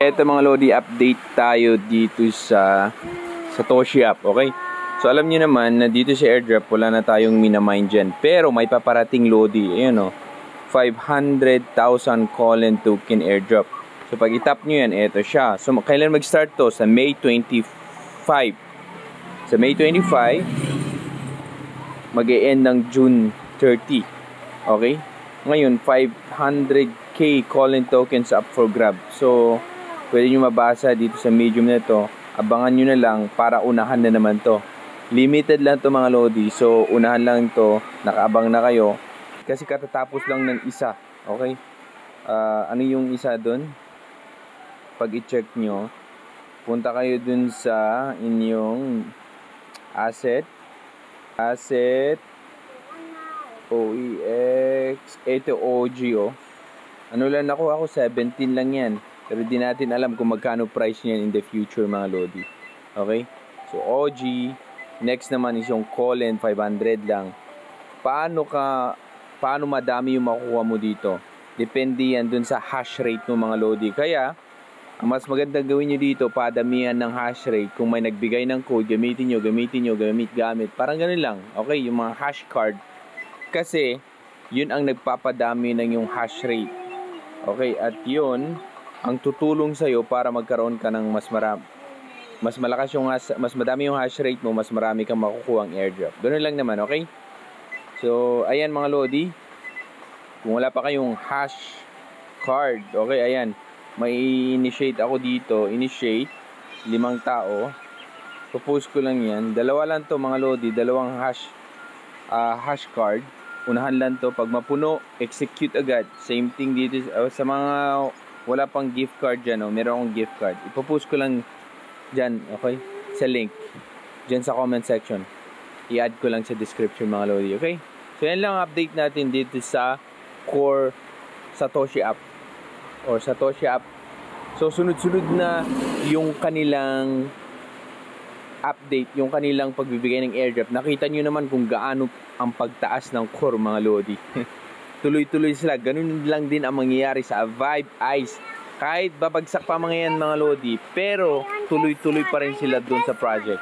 Ito mga Lodi, update tayo dito sa Satoshi app, okay? So alam niyo naman na dito sa airdrop wala na tayong minamine dyan. Pero may paparating Lodi, ayan o, 500,000 Colin token airdrop. So pag itap nyo yan, ito siya. So kailan mag-start to? Sa May 25. Sa May 25, mag-e-end ng June 30. Okay? Ngayon, 500k Colin tokens up for grab. So pwede nyo mabasa dito sa medium na to. Abangan nyo na lang para unahan na naman to. Limited lang to mga Lodi. So unahan lang to. Nakaabang na kayo. Kasi katatapos lang ng isa. Okay? Ano yung isa dun? Pag i-check nyo, punta kayo dun sa inyong asset. OEX. Ito OG oh. Ano lang nakuha ako? 17 lang yan. Pero di natin alam kung magkano price niyan in the future mga Lodi. Okay? So OG. Next naman is yung Colin, 500 lang. Paano madami yung makukuha mo dito? Depende yan dun sa hash rate ng mga Lodi. Kaya, ang mas magandang gawin nyo dito, padamihan ng hash rate. Kung may nagbigay ng code, gamitin nyo, gamit. Parang ganun lang. Okay? Yung mga hash card. Kasi, yun ang nagpapadami ng yung hash rate. Okay? At yun ang tutulong sa'yo para magkaroon ka ng mas madami yung hash rate mo, mas marami kang makukuha ang airdrop. Ganun lang naman, okay? So, ayan mga Lodi. Kung wala pa kayong hash card, okay, ayan. May initiate ako dito. Initiate. 5 tao. Propose ko lang yan. Dalawa lang to mga Lodi. Dalawang hash card. Unahan lang to. Pag mapuno, execute agad. Same thing dito sa mga wala pang gift card dyan, oh. Meron akong gift card. Ipopost ko lang dyan, okay? Sa link. Dyan sa comment section. I-add ko lang sa description mga Lodi, okay? So yan lang update natin dito sa core Satoshi app. Or Satoshi app. So sunod-sunod na yung kanilang update, yung kanilang pagbibigay ng airdrop. Nakita nyo naman kung gaano ang pagtaas ng core mga Lodi. Tuloy-tuloy sila. Ganun lang din ang mangyayari sa Vibe Ice. Kahit babagsak pa mga yan mga Lodi, pero tuloy-tuloy pa rin sila dun sa project.